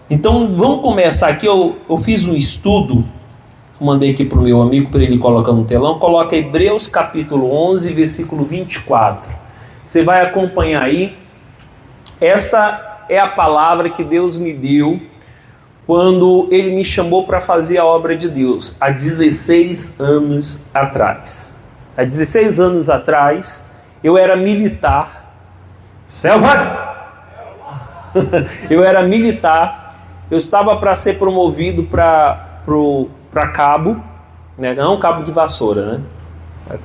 Então vamos começar aqui. Eu fiz um estudo, mandei aqui para o meu amigo para ele colocar no telão. Coloca Hebreus capítulo 11, versículo 24. Você vai acompanhar aí. Essa é a palavra que Deus me deu quando Ele me chamou para fazer a obra de Deus, há 16 anos atrás. Há 16 anos atrás, eu era militar. Selva! Eu era militar, eu estava para ser promovido para cabo, né? Não cabo de vassoura, né?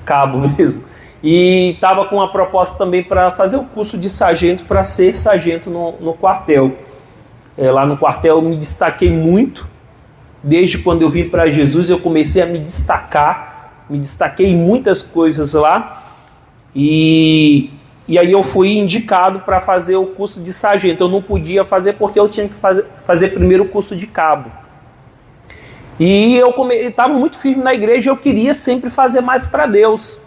Cabo mesmo. E estava com uma proposta também para fazer o curso de sargento, para ser sargento no quartel. Lá no quartel eu me destaquei muito. Desde quando eu vim para Jesus eu comecei a me destaquei em muitas coisas lá. E aí eu fui indicado para fazer o curso de sargento. Eu não podia fazer porque eu tinha que fazer primeiro o curso de cabo. E eu estava muito firme na igreja e eu queria sempre fazer mais para Deus.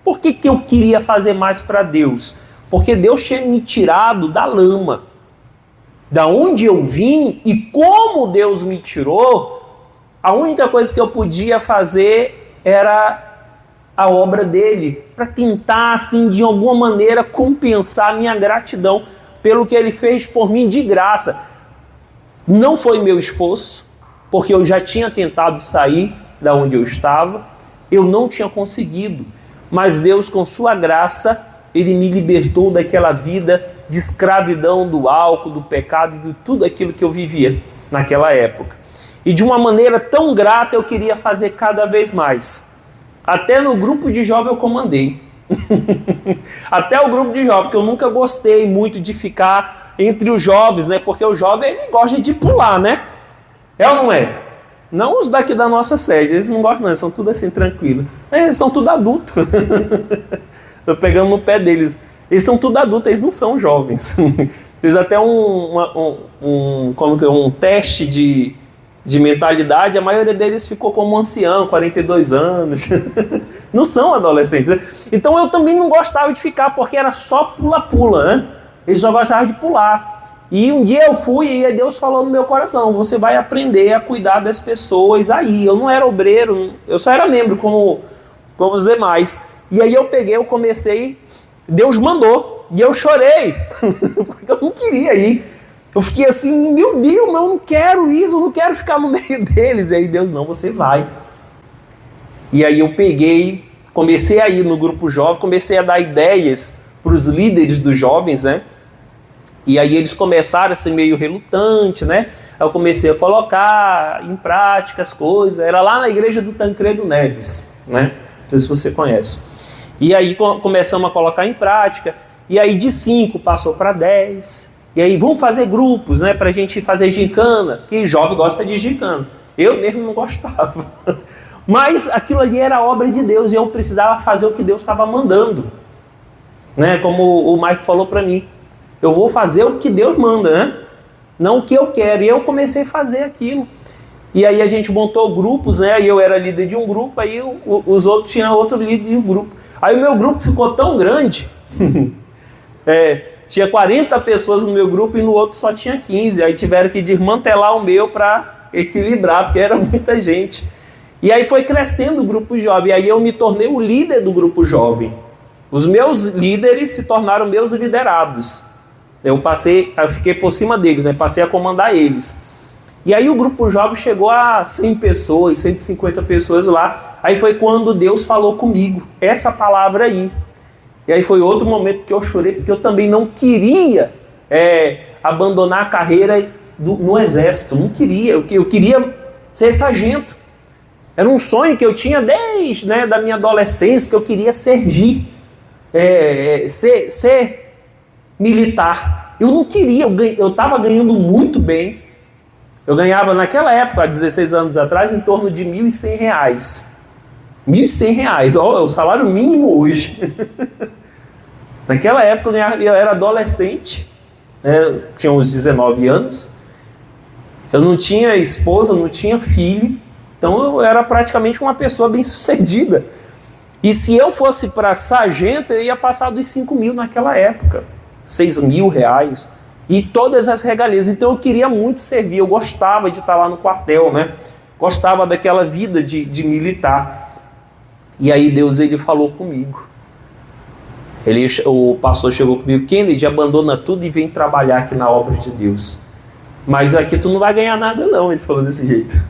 Por que eu queria fazer mais para Deus? Porque Deus tinha me tirado da lama. Da onde eu vim e como Deus me tirou, a única coisa que eu podia fazer era a obra dele, para tentar, assim, de alguma maneira, compensar a minha gratidão pelo que ele fez por mim de graça. Não foi meu esforço, porque eu já tinha tentado sair da onde eu estava, eu não tinha conseguido, mas Deus, com sua graça, Ele me libertou daquela vida de escravidão do álcool, do pecado e de tudo aquilo que eu vivia naquela época. E de uma maneira tão grata eu queria fazer cada vez mais. Até no grupo de jovem eu comandei. Até o grupo de jovem, que eu nunca gostei muito de ficar entre os jovens, né? Porque o jovem ele gosta de pular, né? É ou não é? Não os daqui da nossa sede, eles não gostam não, eles são tudo assim tranquilos. Eles são tudo adultos. Estou pegando no pé deles. Eles são tudo adultos, eles não são jovens. Fiz até um teste de mentalidade, a maioria deles ficou como ancião, 42 anos. Não são adolescentes. Né? Então eu também não gostava de ficar, porque era só pula-pula, né? Eles só gostavam de pular. E um dia eu fui e Deus falou no meu coração, você vai aprender a cuidar das pessoas aí. Eu não era obreiro, eu só era membro como os demais. E aí eu comecei, Deus mandou, e eu chorei, porque eu não queria ir. Eu fiquei assim, meu Deus, eu não quero isso, eu não quero ficar no meio deles. E aí Deus, não, você vai. E aí eu comecei a ir no grupo jovem, comecei a dar ideias para os líderes dos jovens, né? E aí eles começaram a ser meio relutante, né? Aí eu comecei a colocar em prática as coisas. Era lá na igreja do Tancredo Neves, né? Não sei se você conhece. E aí começamos a colocar em prática. E aí de 5 passou para 10. E aí vamos fazer grupos, né? Para a gente fazer gincana. Que jovem gosta de gincana. Eu mesmo não gostava. Mas aquilo ali era obra de Deus. E eu precisava fazer o que Deus estava mandando. Né? Como o Mike falou para mim. Eu vou fazer o que Deus manda, né? Não o que eu quero. E eu comecei a fazer aquilo. E aí a gente montou grupos, né? E eu era líder de um grupo, aí os outros tinham outro líder de um grupo. Aí o meu grupo ficou tão grande, tinha 40 pessoas no meu grupo e no outro só tinha 15. Aí tiveram que desmantelar o meu para equilibrar, porque era muita gente. E aí foi crescendo o grupo jovem. Aí eu me tornei o líder do grupo jovem. Os meus líderes se tornaram meus liderados. Eu fiquei por cima deles, né? Passei a comandar eles. E aí o grupo jovem chegou a 100 pessoas, 150 pessoas lá. Aí foi quando Deus falou comigo, essa palavra aí. E aí foi outro momento que eu chorei, porque eu também não queria abandonar a carreira no exército. Não queria, eu queria ser sargento. Era um sonho que eu tinha desde da minha adolescência, que eu queria servir, ser militar. Eu não queria, eu estava ganhando muito bem. Eu ganhava naquela época, há 16 anos atrás, em torno de R$ 1.100. R$ 1.100, é o salário mínimo hoje. Naquela época eu era adolescente, tinha uns 19 anos. Eu não tinha esposa, não tinha filho. Então eu era praticamente uma pessoa bem-sucedida. E se eu fosse para sargento, eu ia passar dos 5 mil naquela época. R$ 6.000. e todas as regalias. Então eu queria muito servir, eu gostava de estar lá no quartel, né? Gostava daquela vida de militar. E aí Deus, ele falou comigo. O pastor chegou comigo: Kennedy, abandona tudo e vem trabalhar aqui na obra de Deus. Mas aqui tu não vai ganhar nada não, ele falou desse jeito.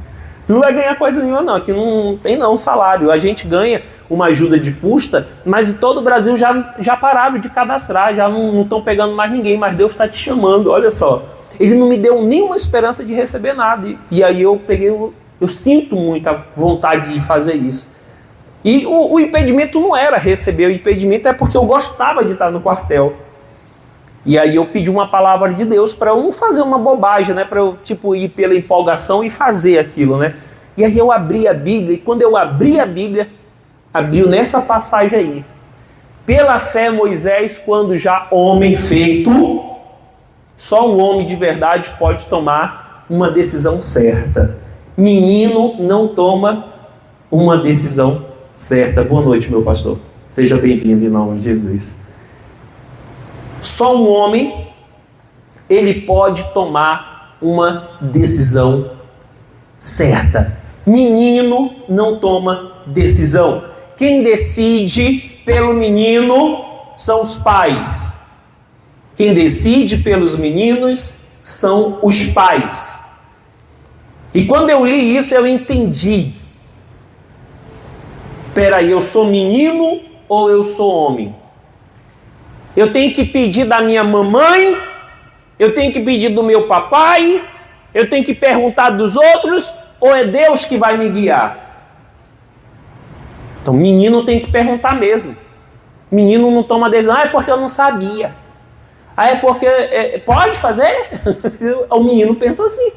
Tu não vai ganhar coisa nenhuma não, aqui não tem não salário. A gente ganha uma ajuda de custa, mas em todo o Brasil já pararam de cadastrar, já não estão pegando mais ninguém, mas Deus está te chamando, olha só. Ele não me deu nenhuma esperança de receber nada. E aí eu sinto muita vontade de fazer isso. E o impedimento não era receber, o impedimento é porque eu gostava de estar no quartel. E aí eu pedi uma palavra de Deus para eu não fazer uma bobagem, né? Para eu ir pela empolgação e fazer aquilo, né? E aí eu abri a Bíblia, e quando eu abri a Bíblia, abriu nessa passagem aí. Pela fé Moisés, quando já homem feito, só um homem de verdade pode tomar uma decisão certa. Menino não toma uma decisão certa. Boa noite, meu pastor. Seja bem-vindo em nome de Jesus. Só um homem, ele pode tomar uma decisão certa. Menino não toma decisão. Quem decide pelo menino são os pais. Quem decide pelos meninos são os pais. E quando eu li isso, eu entendi. Peraí, eu sou menino ou eu sou homem? Eu tenho que pedir da minha mamãe, eu tenho que pedir do meu papai, eu tenho que perguntar dos outros, ou é Deus que vai me guiar? Então, menino tem que perguntar mesmo. Menino não toma decisão. É porque eu não sabia. É porque... pode fazer? O menino pensa assim.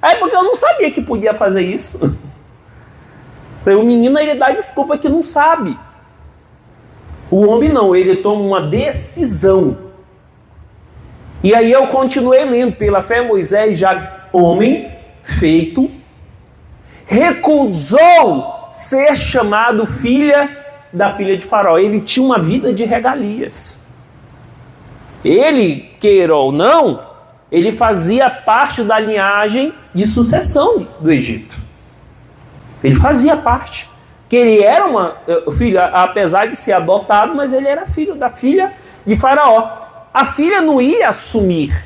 É porque eu não sabia que podia fazer isso. Então, o menino, ele dá desculpa que não sabe. O homem não, ele toma uma decisão. E aí eu continuei lendo. Pela fé Moisés, já homem feito, recusou ser chamado da filha de Faraó. Ele tinha uma vida de regalias. Ele, queira ou não, ele fazia parte da linhagem de sucessão do Egito. Ele fazia parte. Que ele era filho, apesar de ser adotado, mas ele era filho da filha de Faraó. A filha não ia assumir.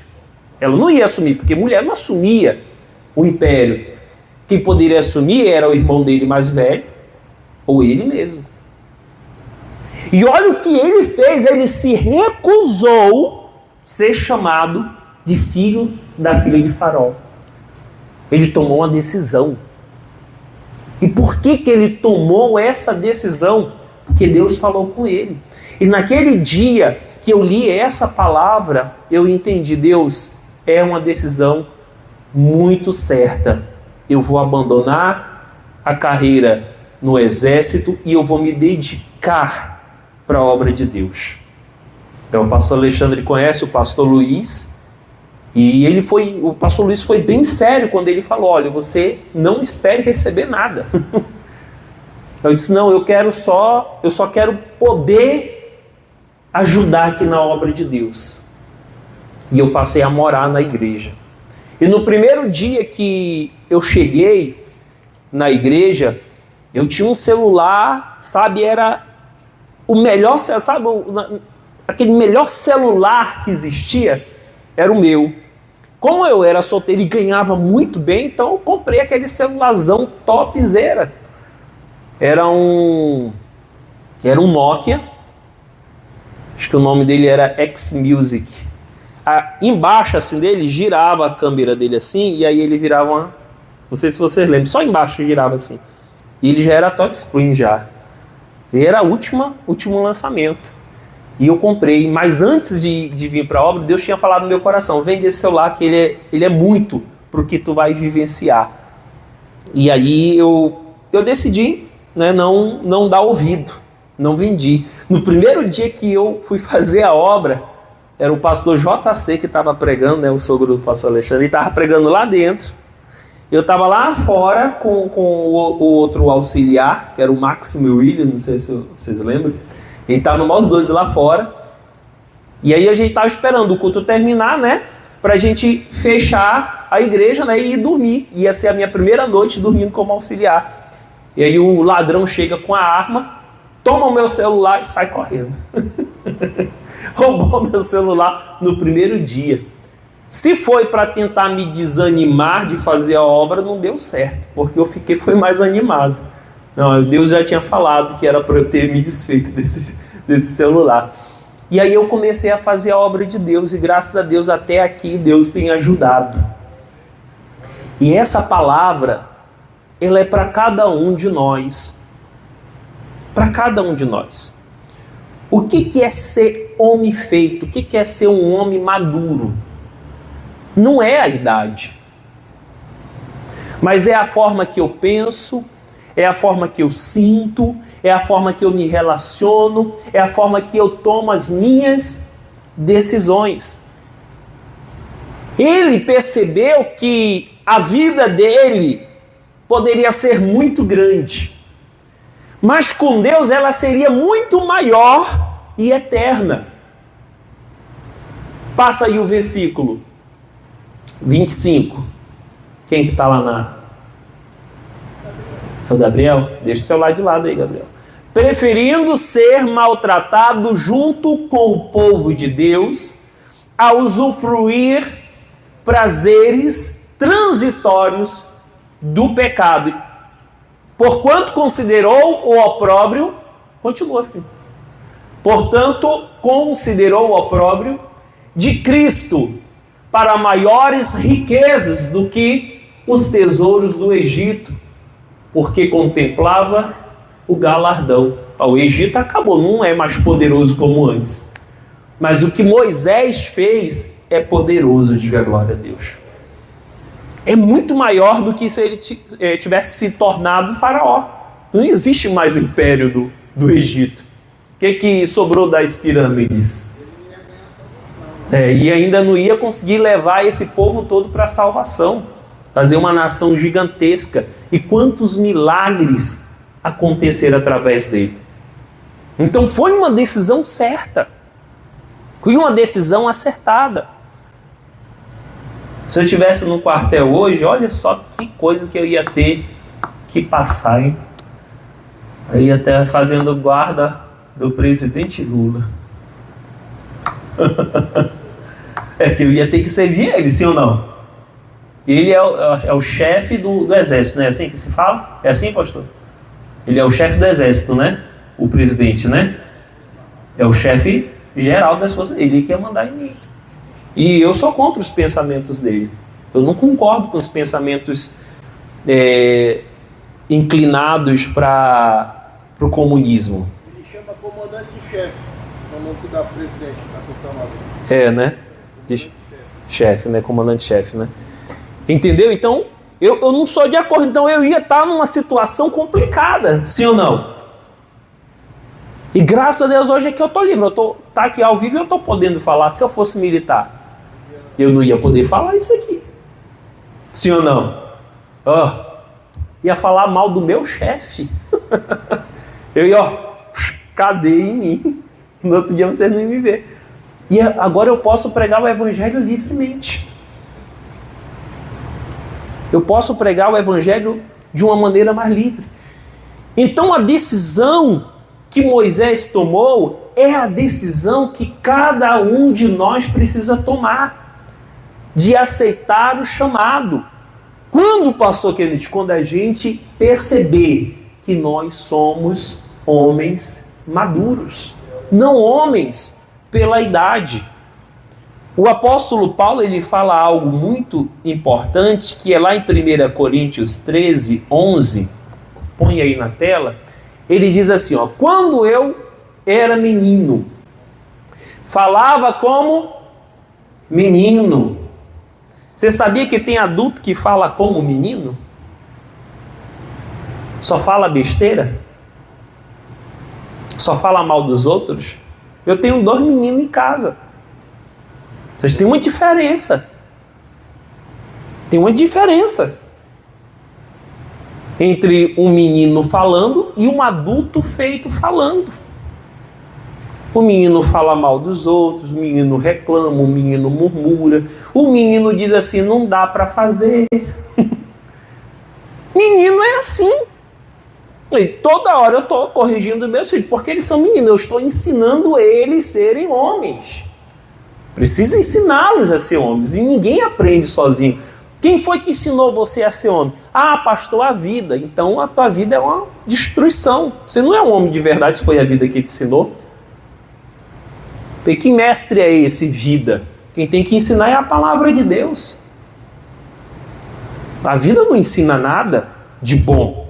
Ela não ia assumir, porque mulher não assumia o império. Quem poderia assumir era o irmão dele mais velho, ou ele mesmo. E olha o que ele fez, ele se recusou ser chamado de filho da filha de Faraó. Ele tomou uma decisão. E por que ele tomou essa decisão? Porque Deus falou com ele. E naquele dia que eu li essa palavra, eu entendi, Deus, é uma decisão muito certa. Eu vou abandonar a carreira no exército e eu vou me dedicar para a obra de Deus. Então o pastor Alexandre conhece o pastor Luiz, e o pastor Luiz foi bem sério quando ele falou: olha, você não espere receber nada. Eu disse: não, eu só quero poder ajudar aqui na obra de Deus. E eu passei a morar na igreja. E no primeiro dia que eu cheguei na igreja, eu tinha um celular, sabe, era o melhor, sabe, aquele melhor celular que existia, era o meu. Como eu era solteiro e ganhava muito bem, então eu comprei aquele celularzão topzera. Era um Nokia, acho que o nome dele era X-Music. Embaixo assim dele girava a câmera dele assim, e aí ele virava uma... Não sei se vocês lembram, só embaixo girava assim. E ele já era touchscreen já. E era o último lançamento. E eu comprei, mas antes de vir para a obra, Deus tinha falado no meu coração: vende esse celular que ele é muito para o que tu vai vivenciar. E aí eu decidi, né, não dar ouvido, não vendi. No primeiro dia que eu fui fazer a obra, era o pastor JC que estava pregando, né, o sogro do pastor Alexandre, ele estava pregando lá dentro. Eu estava lá fora com o outro auxiliar, que era o Maximo William, não sei se vocês lembram. Ele estava nós dois lá fora. E aí a gente estava esperando o culto terminar, né, para a gente fechar a igreja, né, e ir dormir. Ia ser a minha primeira noite dormindo como auxiliar. E aí o ladrão chega com a arma, toma o meu celular e sai correndo. Roubou meu celular no primeiro dia. Se foi para tentar me desanimar de fazer a obra, não deu certo, porque eu foi mais animado. Não, Deus já tinha falado que era para eu ter me desfeito desse celular. E aí eu comecei a fazer a obra de Deus, e graças a Deus até aqui Deus tem ajudado. E essa palavra, ela é para cada um de nós. Para cada um de nós. O que é ser homem feito? O que é ser um homem maduro? Não é a idade, mas é a forma que eu penso, é a forma que eu sinto, é a forma que eu me relaciono, é a forma que eu tomo as minhas decisões. Ele percebeu que a vida dele poderia ser muito grande, mas com Deus ela seria muito maior e eterna. Passa aí o versículo 25. Quem que está lá na... É o Gabriel? Deixa o celular de lado aí, Gabriel. Preferindo ser maltratado junto com o povo de Deus a usufruir prazeres transitórios do pecado. Porquanto considerou o opróbrio... Continua, filho. Portanto, considerou o opróbrio de Cristo para maiores riquezas do que os tesouros do Egito, porque contemplava o galardão. O Egito acabou, não é mais poderoso como antes. Mas o que Moisés fez é poderoso, diga glória a Deus. É muito maior do que se ele tivesse se tornado faraó. Não existe mais império do Egito. O que sobrou das pirâmides? E ainda não ia conseguir levar esse povo todo para a salvação, fazer uma nação gigantesca. E quantos milagres aconteceram através dele. Então foi uma decisão certa, foi uma decisão acertada. Se eu estivesse no quartel hoje, olha só que coisa que eu ia ter que passar, hein? Eu ia até fazendo guarda do presidente Lula. É que eu ia ter que servir ele, sim ou não? Ele é o chefe do exército, não é assim que se fala? É assim, pastor? Ele é o chefe do exército, né? O presidente, né? É o chefe geral das forças. Ele que ia mandar em mim. E eu sou contra os pensamentos dele. Eu não concordo com os pensamentos inclinados para o comunismo. Ele chama comandante-chefe, no nome da presidente da função. Né? Chefe, né? Comandante-chefe, né? Entendeu? Então, eu não sou de acordo. Então, eu ia estar numa situação complicada, sim ou não? E graças a Deus, hoje é que eu estou livre. Tá aqui ao vivo e eu estou podendo falar. Se eu fosse militar, eu não ia poder falar isso aqui. Sim ou não? Ia falar mal do meu chefe. Eu ia, cadeia em mim. No outro dia vocês não iam me ver. E agora eu posso pregar o evangelho livremente. Eu posso pregar o evangelho de uma maneira mais livre. Então a decisão que Moisés tomou é a decisão que cada um de nós precisa tomar, de aceitar o chamado. Quando, pastor Kennedy? Quando a gente perceber que nós somos homens maduros, não homens pela idade. O apóstolo Paulo, ele fala algo muito importante, que é lá em 1 Coríntios 13, 11, põe aí na tela. Ele diz assim, quando eu era menino, falava como menino. Você sabia que tem adulto que fala como menino? Só fala besteira? Só fala mal dos outros? Eu tenho 2 meninos em casa. Vocês têm uma diferença. Tem uma diferença entre um menino falando e um adulto feito falando. O menino fala mal dos outros, o menino reclama, o menino murmura, o menino diz assim, não dá para fazer. Menino é assim. E toda hora eu estou corrigindo meus filhos, porque eles são meninos, eu estou ensinando eles a serem homens. Preciso ensiná-los a ser homens, e ninguém aprende sozinho. Quem foi que ensinou você a ser homem? Ah, pastor, a vida. Então a tua vida é uma destruição. Você não é um homem de verdade se foi a vida que te ensinou. E que mestre é esse, vida? Quem tem que ensinar é a palavra de Deus. A vida não ensina nada de bom.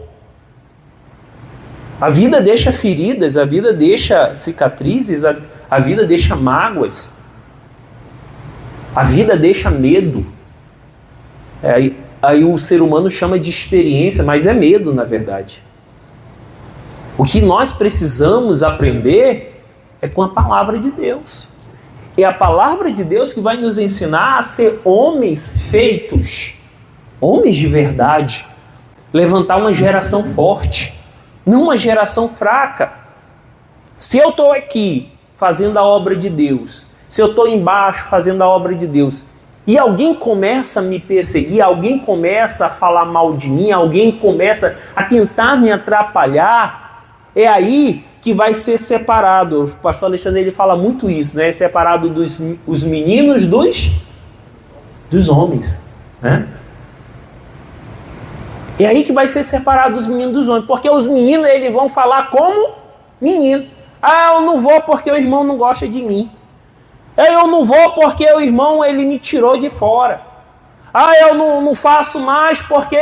A vida deixa feridas, a vida deixa cicatrizes, a vida deixa mágoas. A vida deixa medo. Aí o ser humano chama de experiência, mas é medo, na verdade. O que nós precisamos aprender é com a palavra de Deus. É a palavra de Deus que vai nos ensinar a ser homens feitos, homens de verdade, levantar uma geração forte, não uma geração fraca. Se eu estou aqui fazendo a obra de Deus, se eu estou embaixo fazendo a obra de Deus, e alguém começa a me perseguir, alguém começa a falar mal de mim, alguém começa a tentar me atrapalhar, é aí que vai ser separado. O pastor Alexandre ele fala muito isso, né? Separado os meninos dos homens, né? É aí que vai ser separado os meninos dos homens, porque os meninos eles vão falar como menino. Ah, eu não vou porque o irmão não gosta de mim. Eu não vou porque o irmão ele me tirou de fora. Ah, eu não faço mais porque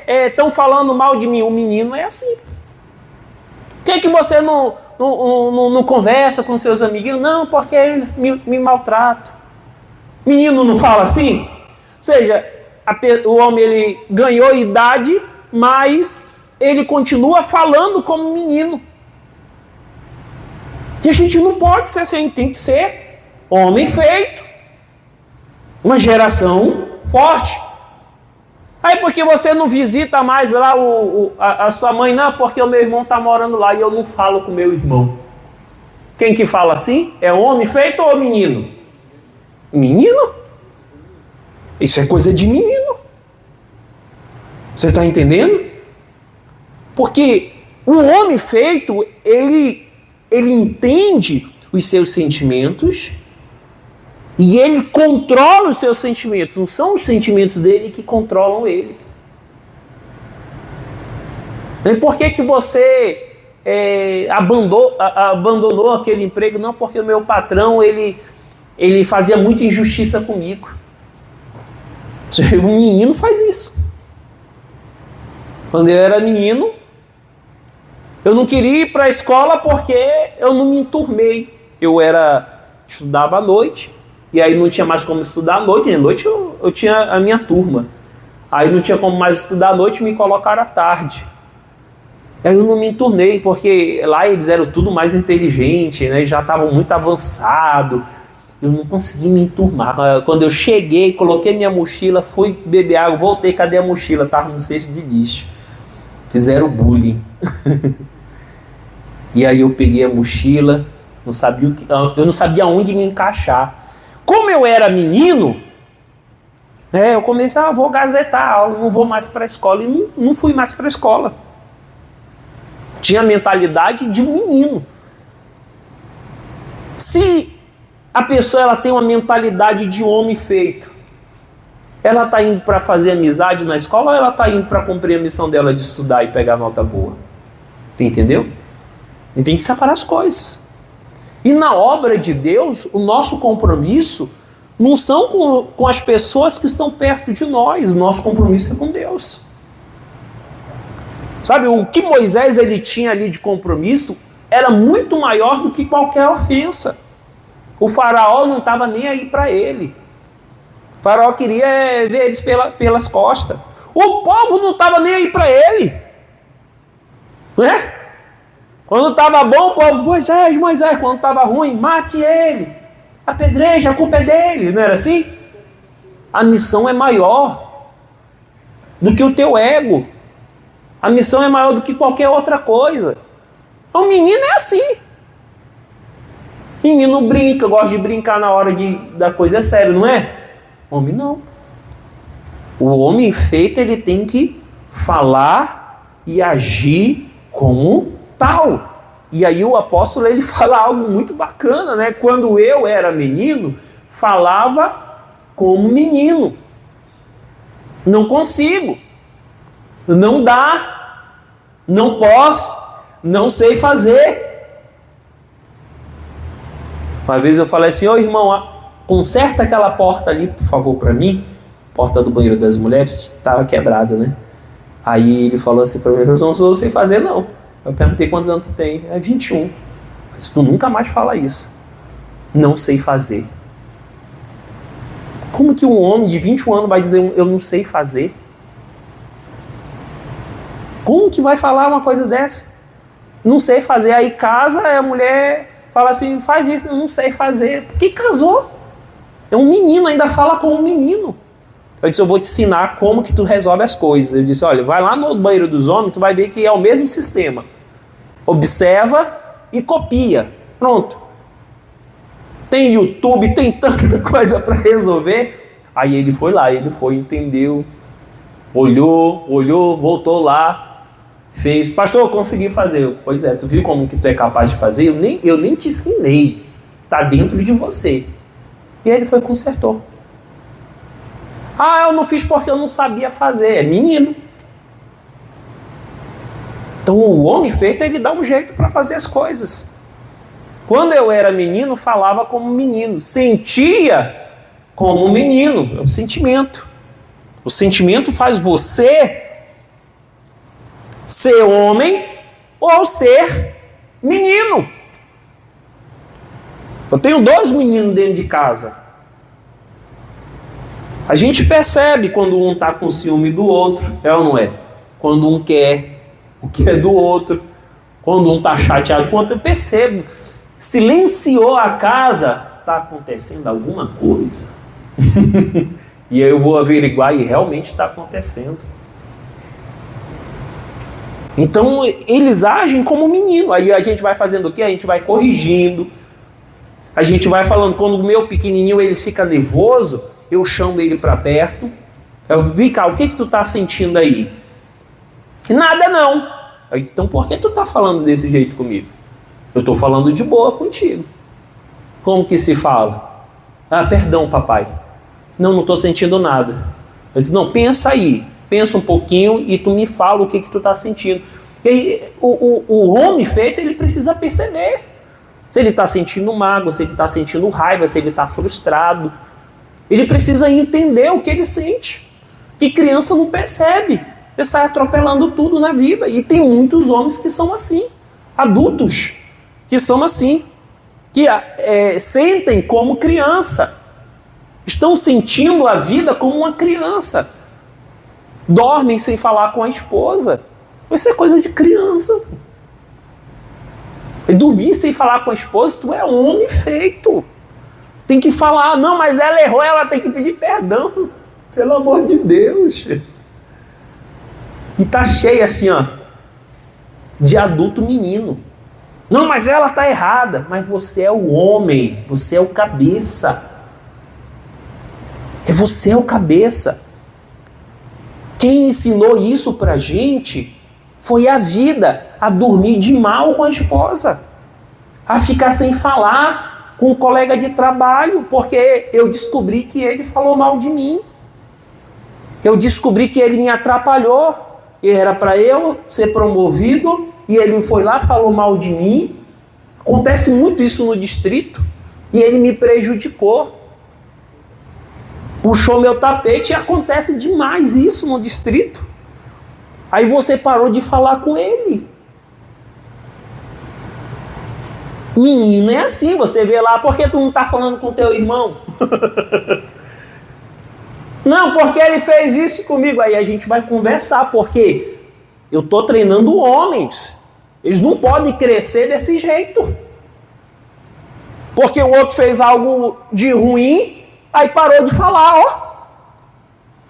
estão falando mal de mim. O menino é assim. Por que você não conversa com seus amiguinhos? Não, porque eles me maltratam. Menino não fala assim? Ou seja, o homem ele ganhou idade, mas ele continua falando como menino. E a gente não pode ser assim, tem que ser homem feito. Uma geração forte. Aí porque você não visita mais lá a sua mãe? Não, porque o meu irmão está morando lá e eu não falo com o meu irmão. Quem que fala assim? É homem feito ou menino? Menino? Isso é coisa de menino. Você está entendendo? Porque o homem feito, ele entende os seus sentimentos e ele controla os seus sentimentos. Não são os sentimentos dele que controlam ele. E por que você abandonou aquele emprego? Não, porque o meu patrão ele fazia muita injustiça comigo. O menino faz isso. Quando eu era menino, eu não queria ir para a escola porque eu não me enturmei. Estudava à noite, e aí não tinha mais como estudar à noite. À noite eu tinha a minha turma. Aí não tinha como mais estudar à noite, me colocaram à tarde. Aí eu não me enturmei, porque lá eles eram tudo mais inteligente, né? Já estavam muito avançados. Eu não consegui me enturmar. Quando eu cheguei, coloquei minha mochila, fui beber água, voltei, cadê a mochila? Estava no cesto de lixo. Fizeram bullying. E aí eu peguei a mochila, eu não sabia onde me encaixar. Como eu era menino, eu comecei, vou gazetar a aula, não vou mais para a escola. E não fui mais para a escola. Tinha a mentalidade de um menino. Se a pessoa ela tem uma mentalidade de homem feito, ela está indo para fazer amizade na escola ou ela está indo para cumprir a missão dela de estudar e pegar nota boa? Tu entendeu? A gente tem que separar as coisas. E na obra de Deus, o nosso compromisso não são com as pessoas que estão perto de nós, o nosso compromisso é com Deus. Sabe, o que Moisés ele tinha ali de compromisso era muito maior do que qualquer ofensa. O faraó não estava nem aí para ele. O faraó queria ver eles pelas costas. O povo não estava nem aí para ele. Né? Quando estava bom, o povo, Moisés, quando estava ruim, mate ele. Apedreja, a culpa é dele. Não era assim? A missão é maior do que o teu ego. A missão é maior do que qualquer outra coisa. O menino é assim. Menino brinca, gosta de brincar na hora da coisa séria, não é? Homem não. O homem feito, ele tem que falar e agir como tal. E aí o apóstolo, ele fala algo muito bacana, né? Quando eu era menino, falava como menino. Não consigo. Não dá. Não posso. Não sei fazer. Uma vez eu falei assim, ô irmão, conserta aquela porta ali, por favor, para mim. Porta do banheiro das mulheres, estava quebrada, né? Aí ele falou assim para mim, eu não sei fazer não. Eu perguntei quantos anos tu tem. É 21. Mas tu nunca mais fala isso. Não sei fazer. Como que um homem de 21 anos vai dizer eu não sei fazer? Como que vai falar uma coisa dessa? Não sei fazer. Aí casa, a mulher fala assim, faz isso, eu não sei fazer. Por que casou? É um menino, ainda fala com um menino. Eu disse, eu vou te ensinar como que tu resolve as coisas. Eu disse, olha, vai lá no banheiro dos homens, tu vai ver que é o mesmo sistema. Observa e copia. Pronto. Tem YouTube, tem tanta coisa para resolver. Aí ele foi lá, entendeu, olhou, voltou lá, fez. Pastor, eu consegui fazer. Pois é, tu viu como que tu é capaz de fazer? Eu nem te ensinei. Tá dentro de você. E aí ele foi e consertou. Ah, eu não fiz porque eu não sabia fazer. É menino. Então o homem feito, ele dá um jeito para fazer as coisas. Quando eu era menino, falava como menino. Sentia como menino. É um sentimento. O sentimento faz você ser homem ou ser menino. Eu tenho 2 meninos dentro de casa. A gente percebe quando um está com ciúme do outro, é ou não é? Quando um quer o que é do outro, quando um está chateado com o outro, eu percebo. Silenciou a casa, está acontecendo alguma coisa. E aí eu vou averiguar e realmente está acontecendo. Então eles agem como menino. Aí a gente vai fazendo o quê? A gente vai corrigindo. A gente vai falando, quando o meu pequenininho ele fica nervoso, eu chamo ele para perto. Eu digo, vem cá, o que tu tá sentindo aí? Nada não. Então por que tu tá falando desse jeito comigo? Eu tô falando de boa contigo. Como que se fala? Ah, perdão, papai. Não tô sentindo nada. Eu disse, não, pensa aí. Pensa um pouquinho e tu me fala o que tu tá sentindo. E o homem feito, ele precisa perceber. Se ele está sentindo mágoa, se ele está sentindo raiva, se ele está frustrado. Ele precisa entender o que ele sente. Que criança não percebe. Ele sai atropelando tudo na vida. E tem muitos homens que são assim. Adultos que são assim. Que sentem como criança. Estão sentindo a vida como uma criança. Dormem sem falar com a esposa. Isso é coisa de criança. E dormir sem falar com a esposa, tu é um homem feito. Tem que falar, não, mas ela errou, ela tem que pedir perdão. Pelo amor de Deus. E tá cheio assim, ó, de adulto menino. Não, mas ela tá errada. Mas você é o homem, você é o cabeça. Você é o cabeça. Quem ensinou isso pra gente foi a vida, a dormir de mal com a esposa, a ficar sem falar com um colega de trabalho, porque eu descobri que ele falou mal de mim. Eu descobri que ele me atrapalhou. E era para eu ser promovido e ele foi lá, falou mal de mim. Acontece muito isso no distrito e ele me prejudicou. Puxou meu tapete e acontece demais isso no distrito. Aí você parou de falar com ele. Menino é assim, você vê lá, por que tu não está falando com teu irmão? Não, porque ele fez isso comigo. Aí a gente vai conversar, porque eu estou treinando homens. Eles não podem crescer desse jeito. Porque o outro fez algo de ruim, aí parou de falar, ó.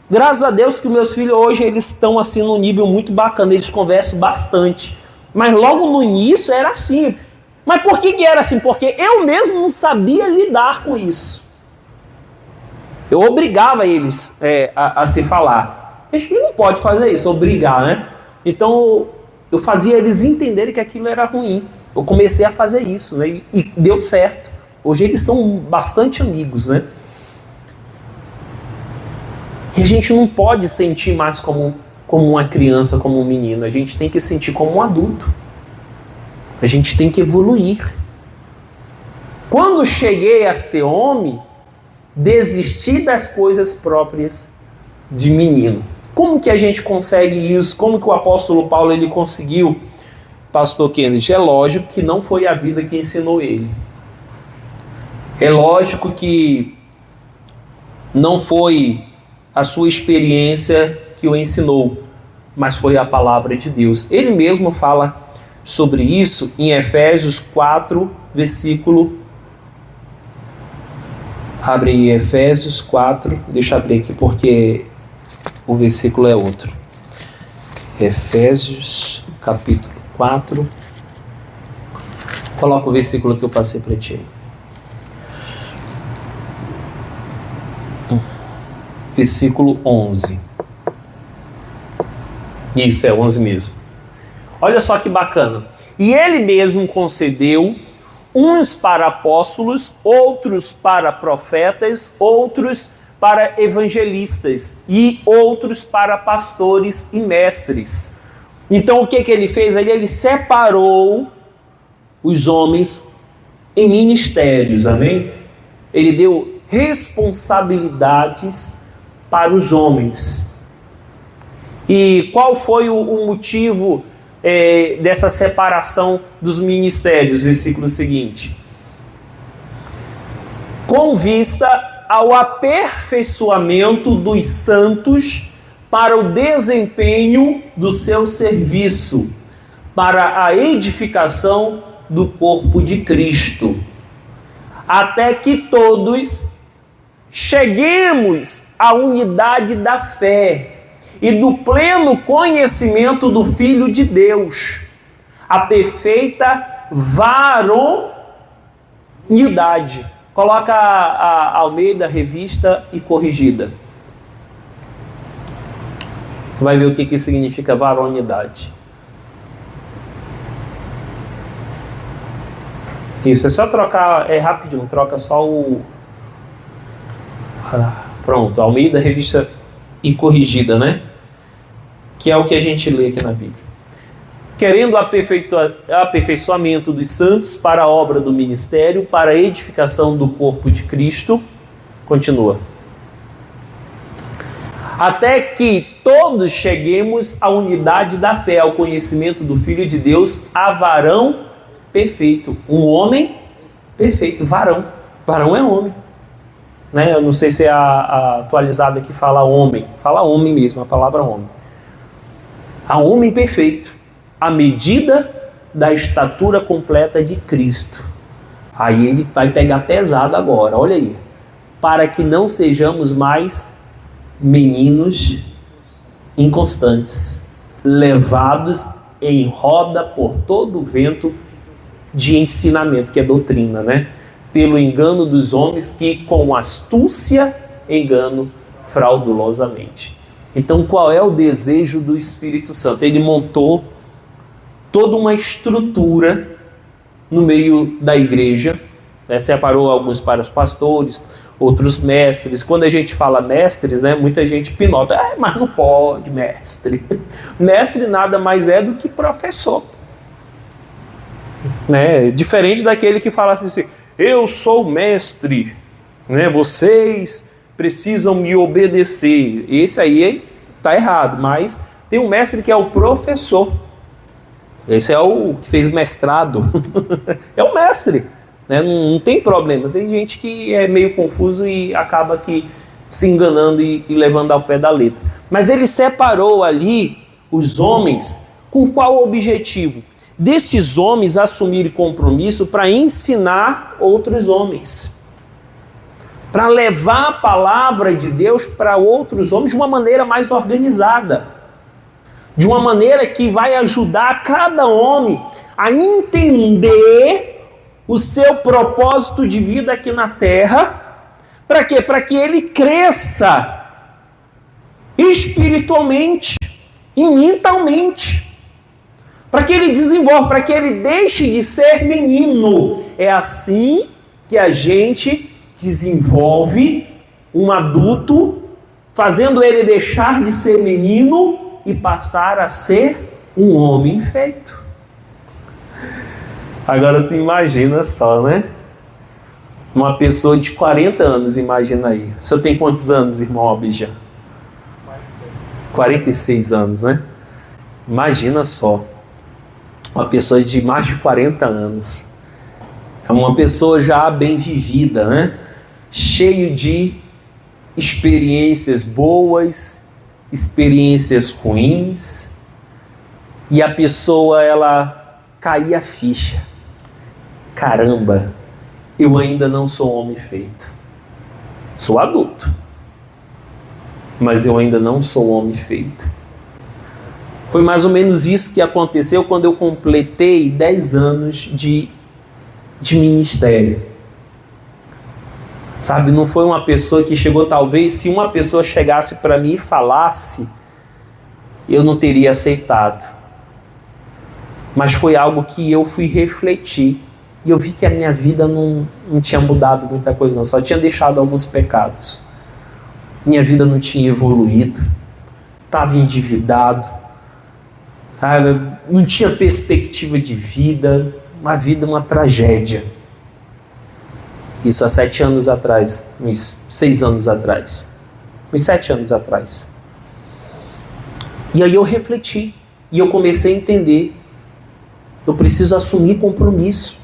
Graças a Deus que meus filhos hoje eles estão assim num nível muito bacana, eles conversam bastante. Mas logo no início era assim, Mas por que era assim? Porque eu mesmo não sabia lidar com isso. Eu obrigava eles a se falar. A gente não pode fazer isso, obrigar, né? Então eu fazia eles entenderem que aquilo era ruim. Eu comecei a fazer isso, né? E deu certo. Hoje eles são bastante amigos, né? E a gente não pode sentir mais como uma criança, como um menino. A gente tem que sentir como um adulto. A gente tem que evoluir. Quando cheguei a ser homem, desisti das coisas próprias de menino. Como que a gente consegue isso? Como que o apóstolo Paulo ele conseguiu, pastor Kennedy? É lógico que não foi a vida que ensinou ele. É lógico que não foi a sua experiência que o ensinou, mas foi a palavra de Deus. Ele mesmo fala sobre isso em Efésios 4, versículo... Abre aí Efésios 4, deixa eu abrir aqui porque o versículo é outro. Efésios, capítulo 4. Coloca o versículo que eu passei para ti aí. Versículo 11. Isso, é 11 mesmo. Olha só que bacana. E ele mesmo concedeu uns para apóstolos, outros para profetas, outros para evangelistas e outros para pastores e mestres. Então o que ele fez? Ele separou os homens em ministérios, amém? Ele deu responsabilidades para os homens. E qual foi o motivo dessa separação dos ministérios? Versículo seguinte: com vista ao aperfeiçoamento dos santos para o desempenho do seu serviço, para a edificação do corpo de Cristo, até que todos cheguemos à unidade da fé e do pleno conhecimento do Filho de Deus, a perfeita varonilidade. Coloca a Almeida, revista e corrigida. Você vai ver o que significa varonilidade. Isso, é só trocar, é rapidinho, troca só o... Pronto, Almeida, revista e corrigida, né? Que é o que a gente lê aqui na Bíblia. Querendo aperfeiçoamento dos santos para a obra do ministério, para a edificação do corpo de Cristo. Continua. Até que todos cheguemos à unidade da fé, ao conhecimento do Filho de Deus, a varão perfeito. Um homem perfeito, varão. Varão é homem. Né? Eu não sei se é a atualizada que fala homem. Fala homem mesmo, a palavra homem. A homem perfeito, à medida da estatura completa de Cristo. Aí ele vai pegar pesado agora, olha aí. Para que não sejamos mais meninos inconstantes, levados em roda por todo o vento de ensinamento, que é doutrina, né? Pelo engano dos homens que com astúcia enganam fraudulosamente. Então, qual é o desejo do Espírito Santo? Ele montou toda uma estrutura no meio da igreja, né? Separou alguns para os pastores, outros mestres. Quando a gente fala mestres, né, muita gente pinota. Mas não pode, mestre. Mestre nada mais é do que professor. Né? Diferente daquele que fala assim, eu sou mestre, né? Vocês precisam me obedecer. Esse aí está errado, mas tem um mestre que é o professor. Esse é o que fez mestrado. É o mestre, né? Não tem problema. Tem gente que é meio confuso e acaba que se enganando e levando ao pé da letra. Mas ele separou ali os homens com qual objetivo? Desses homens assumirem compromisso para ensinar outros homens, para levar a palavra de Deus para outros homens de uma maneira mais organizada, de uma maneira que vai ajudar cada homem a entender o seu propósito de vida aqui na terra. Para quê? Para que ele cresça espiritualmente e mentalmente. Para que ele desenvolva, para que ele deixe de ser menino. É assim que a gente desenvolve um adulto, fazendo ele deixar de ser menino e passar a ser um homem feito. Agora tu imagina só, né? Uma pessoa de 40 anos, imagina aí. O senhor tem quantos anos, irmão Abijam? 46 anos, né? Imagina só. Uma pessoa de mais de 40 anos. É uma pessoa já bem vivida, né? Cheio de experiências boas, experiências ruins. E a pessoa, ela caía a ficha. Caramba, eu ainda não sou homem feito. Sou adulto, mas eu ainda não sou homem feito. Foi mais ou menos isso que aconteceu quando eu completei 10 anos de ministério. Sabe, não foi uma pessoa que chegou, talvez, se uma pessoa chegasse para mim e falasse, eu não teria aceitado. Mas foi algo que eu fui refletir. E eu vi que a minha vida não tinha mudado muita coisa não, só tinha deixado alguns pecados. Minha vida não tinha evoluído, estava endividado, sabe? Não tinha perspectiva de vida, uma vida, uma tragédia. Isso há 7 anos atrás, uns 6 anos atrás, uns 7 anos atrás. E aí eu refleti, e eu comecei a entender, eu preciso assumir compromisso.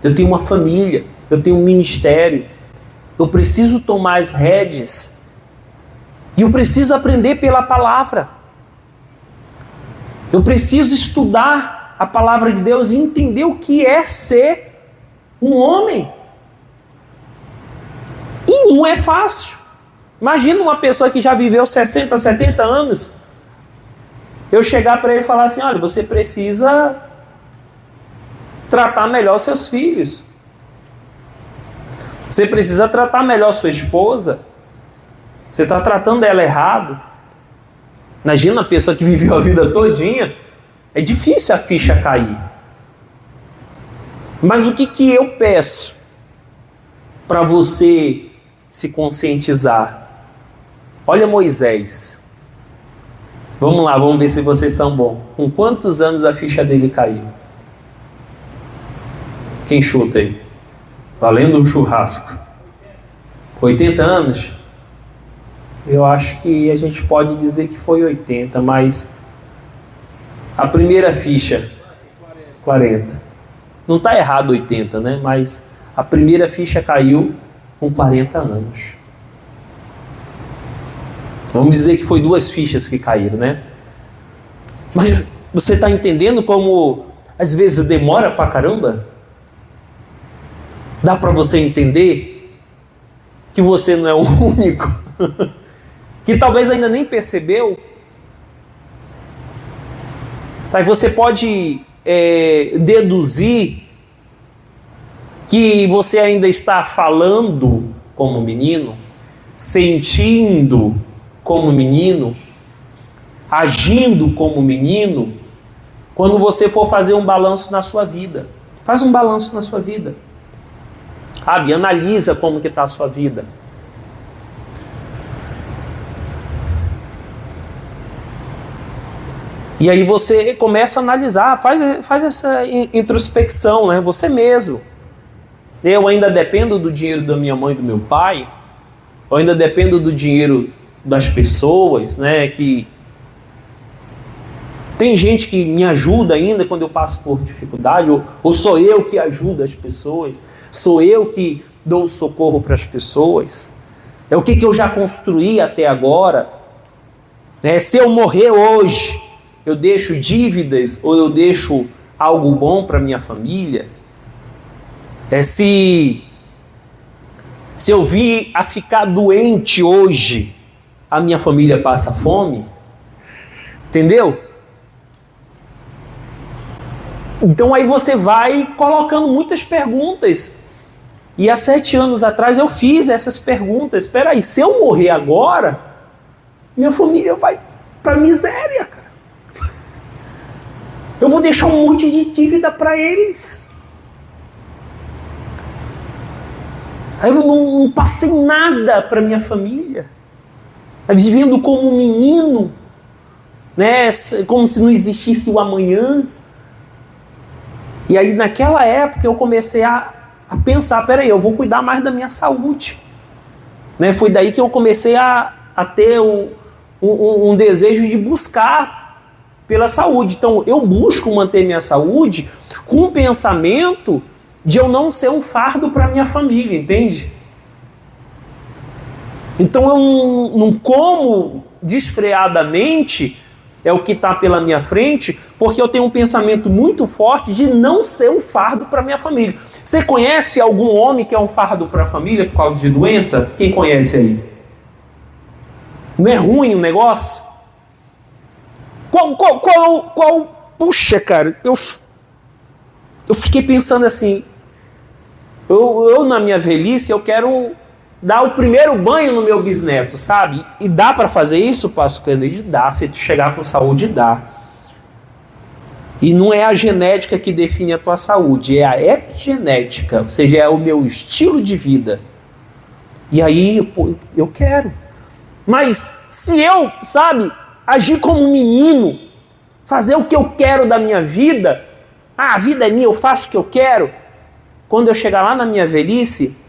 Eu tenho uma família, eu tenho um ministério, eu preciso tomar as rédeas e eu preciso aprender pela palavra. Eu preciso estudar a palavra de Deus e entender o que é ser um homem. E não é fácil. Imagina uma pessoa que já viveu 60, 70 anos, eu chegar para ele e falar assim, olha, você precisa tratar melhor seus filhos. Você precisa tratar melhor sua esposa. Você está tratando ela errado. Imagina uma pessoa que viveu a vida todinha. É difícil a ficha cair. Mas o que eu peço para você se conscientizar? Olha Moisés. Vamos lá, vamos ver se vocês são bons. Com quantos anos a ficha dele caiu? Quem chuta aí? Valendo um churrasco. 80 anos? Eu acho que a gente pode dizer que foi 80, mas a primeira ficha, 40. Não está errado 80, né? Mas a primeira ficha caiu com 40 anos. Vamos dizer que foi 2 fichas que caíram, né? Mas você está entendendo como às vezes demora pra caramba? Dá para você entender que você não é o único, que talvez ainda nem percebeu. Tá, e você pode deduzir que você ainda está falando como menino, sentindo como menino, agindo como menino, quando você for fazer um balanço na sua vida. Faz um balanço na sua vida. Sabe? Analisa como que está a sua vida. E aí você começa a analisar, faz essa introspecção, né? Você mesmo. Eu ainda dependo do dinheiro da minha mãe e do meu pai? Eu ainda dependo do dinheiro das pessoas, né? Que tem gente que me ajuda ainda quando eu passo por dificuldade, ou sou eu que ajudo as pessoas? Sou eu que dou socorro para as pessoas? É o que eu já construí até agora? Se eu morrer hoje, eu deixo dívidas ou eu deixo algo bom para minha família? Se eu vir a ficar doente hoje, a minha família passa fome? Entendeu? Então aí você vai colocando muitas perguntas. E há 7 anos atrás eu fiz essas perguntas. Espera aí, se eu morrer agora, minha família vai para miséria, cara. Eu vou deixar um monte de dívida para eles. Aí eu não passei nada para minha família. Vivendo como um menino, né? Como se não existisse o amanhã. E aí naquela época eu comecei a pensar, peraí, eu vou cuidar mais da minha saúde. Né? Foi daí que eu comecei a ter um desejo de buscar pela saúde. Então eu busco manter minha saúde com o pensamento de eu não ser um fardo para minha família, entende? Então eu não como desfreadamente, é o que está pela minha frente, porque eu tenho um pensamento muito forte de não ser um fardo para minha família. Você conhece algum homem que é um fardo para a família por causa de doença? Quem conhece aí? Não é ruim o negócio? Puxa, cara, eu fiquei pensando assim, eu na minha velhice, eu quero dar o primeiro banho no meu bisneto, sabe? E dá para fazer isso, pastor Kennedy? Dá, se tu chegar com saúde, dá. E não é a genética que define a tua saúde, é a epigenética, ou seja, é o meu estilo de vida. E aí, pô, eu quero. Mas se eu, sabe, agir como um menino, fazer o que eu quero da minha vida, a vida é minha, eu faço o que eu quero, quando eu chegar lá na minha velhice,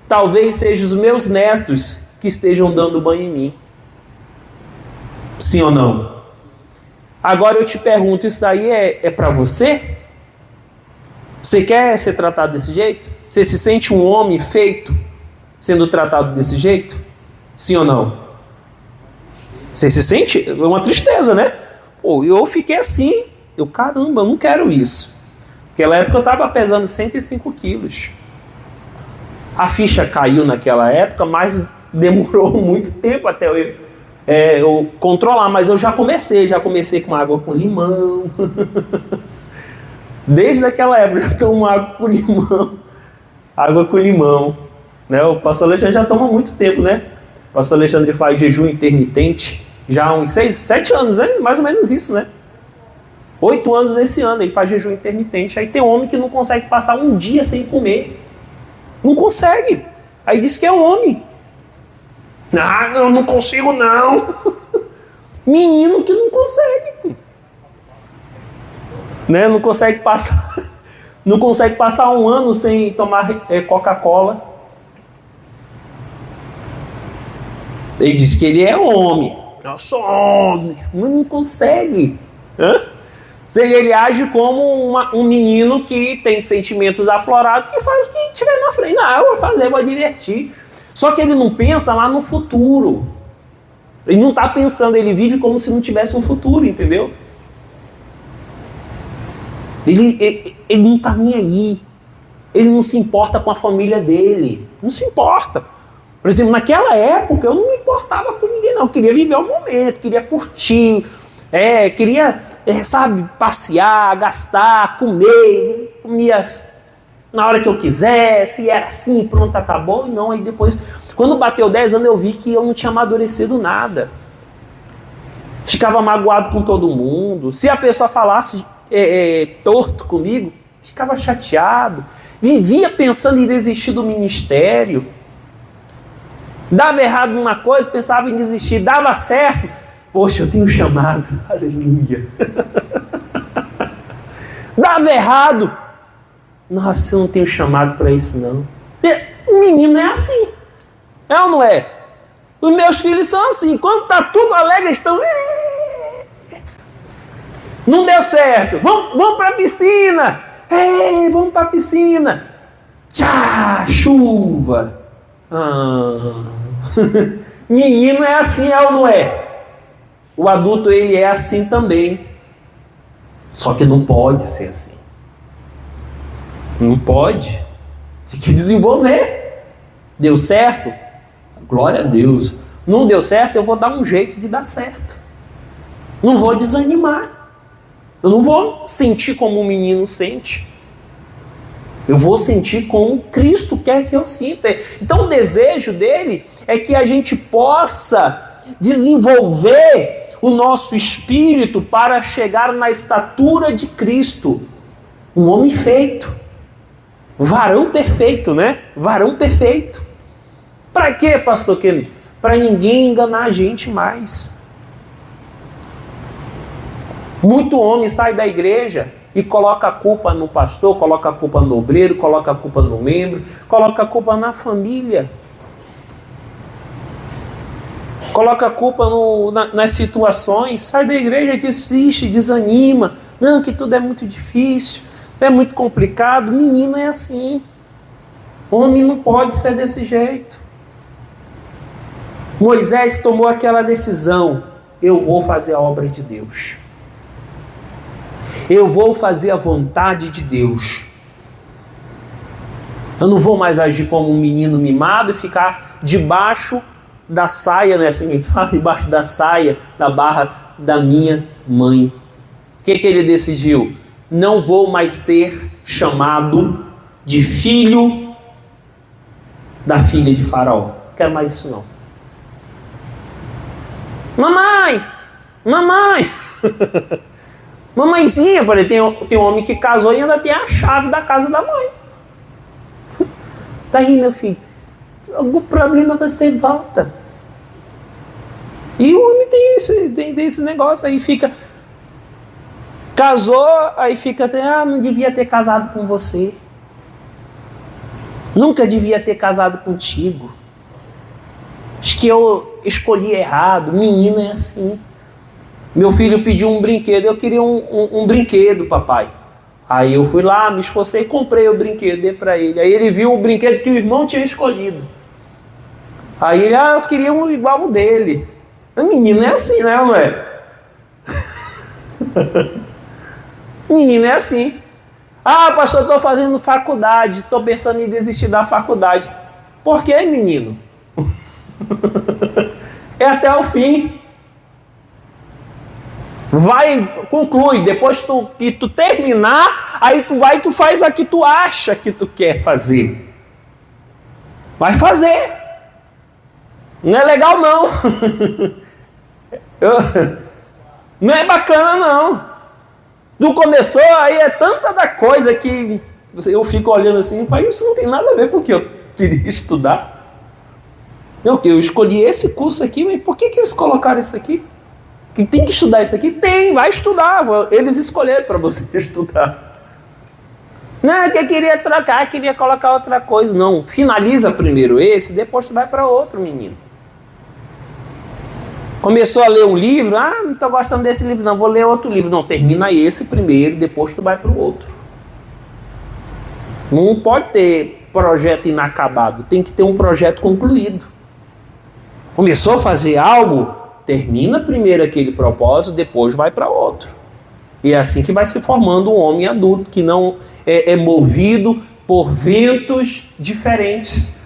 talvez sejam os meus netos que estejam dando banho em mim. Sim ou não? Agora eu te pergunto, isso daí é para você? Você quer ser tratado desse jeito? Você se sente um homem feito sendo tratado desse jeito? Sim ou não? Você se sente? É uma tristeza, né? Pô, eu fiquei assim, caramba, eu não quero isso. Naquela época eu estava pesando 105 quilos. A ficha caiu naquela época, mas demorou muito tempo até eu controlar. Mas eu já comecei com água com limão. Desde aquela época eu tomo água com limão. Água com limão. Né? O pastor Alexandre já toma muito tempo, né? O pastor Alexandre faz jejum intermitente já há uns 7 anos, né? Mais ou menos isso, né? 8 anos nesse ano, ele faz jejum intermitente. Aí tem homem que não consegue passar um dia sem comer. Não consegue. Aí diz que é homem. Ah, eu não consigo não. Menino que não consegue. Né? Não consegue passar um ano sem tomar Coca-Cola. Ele diz que ele é homem. Eu sou homem. Mas não consegue. Hã? Ou seja, ele age como um menino que tem sentimentos aflorados, que faz o que tiver na frente. Não, eu vou fazer, eu vou divertir. Só que ele não pensa lá no futuro. Ele não está pensando, ele vive como se não tivesse um futuro, entendeu? Ele não está nem aí. Ele não se importa com a família dele. Não se importa. Por exemplo, naquela época eu não me importava com ninguém, não. Eu queria viver o momento, queria curtir, queria... sabe, passear, gastar, comer, comia na hora que eu quisesse, e era assim, pronto, acabou. E não, aí depois, quando bateu 10 anos, eu vi que eu não tinha amadurecido nada. Ficava magoado com todo mundo. Se a pessoa falasse torto comigo, ficava chateado. Vivia pensando em desistir do ministério. Dava errado numa coisa, pensava em desistir. Dava certo. Poxa, eu tenho um chamado. Aleluia. Dava errado. Nossa, eu não tenho chamado para isso, não. O menino é assim. É ou não é? Os meus filhos são assim. Quando tá tudo alegre, eles estão... Não deu certo. Vamos para a piscina. Vamos para a piscina. Tchá, chuva. Menino é assim, é ou não é? O adulto, ele é assim também. Só que não pode ser assim. Não pode. Tem que desenvolver. Deu certo? Glória a Deus. Não deu certo, eu vou dar um jeito de dar certo. Não vou desanimar. Eu não vou sentir como um menino sente. Eu vou sentir como Cristo quer que eu sinta. Então o desejo dele é que a gente possa desenvolver o nosso espírito para chegar na estatura de Cristo. Um homem feito. Varão perfeito, né? Varão perfeito. Para quê, pastor Kennedy? Para ninguém enganar a gente mais. Muito homem sai da igreja e coloca a culpa no pastor, coloca a culpa no obreiro, coloca a culpa no membro, coloca a culpa na família. Coloca a culpa nas situações, sai da igreja, desiste, desanima. Não, que tudo é muito difícil, é muito complicado. Menino é assim. Homem não pode ser desse jeito. Moisés tomou aquela decisão: eu vou fazer a obra de Deus. Eu vou fazer a vontade de Deus. Eu não vou mais agir como um menino mimado e ficar debaixo da saia, né? Assim me fala, debaixo da saia, da barra da minha mãe. O que ele decidiu? Não vou mais ser chamado de filho da filha de Faraó. Não quero mais isso não. Mamãe! Mamãe! Mamãezinha, falei, tem um homem que casou e ainda tem a chave da casa da mãe. Tá aí, meu filho. Algum problema você volta. E o homem tem esse negócio aí, fica... Casou, aí fica até, não devia ter casado com você. Nunca devia ter casado contigo. Acho que eu escolhi errado. Menina é assim. Meu filho pediu um brinquedo, eu queria um brinquedo, papai. Aí eu fui lá, me esforcei e comprei o brinquedo, dei para ele. Aí ele viu o brinquedo que o irmão tinha escolhido. Aí ele, eu queria um igual o dele. O menino é assim, né, não é? Menino é assim. Pastor, estou fazendo faculdade, estou pensando em desistir da faculdade. Por quê, menino? É até o fim. Vai, conclui, depois que tu terminar, aí tu vai e tu faz a que tu acha que tu quer fazer. Vai fazer. Não é legal não. Não é bacana não. Tu começou, aí é tanta da coisa que eu fico olhando assim, pai, isso não tem nada a ver com o que eu queria estudar. Eu escolhi esse curso aqui, mas por que eles colocaram isso aqui? Que tem que estudar isso aqui? Tem, vai estudar. Eles escolheram para você estudar. Não, que eu queria trocar, queria colocar outra coisa. Não, finaliza primeiro esse, depois tu vai para outro, menino. Começou a ler um livro, não estou gostando desse livro não, vou ler outro livro. Não, termina esse primeiro, depois tu vai para o outro. Não pode ter projeto inacabado, tem que ter um projeto concluído. Começou a fazer algo, termina primeiro aquele propósito, depois vai para outro. E é assim que vai se formando um homem adulto, que não é movido por ventos diferentes.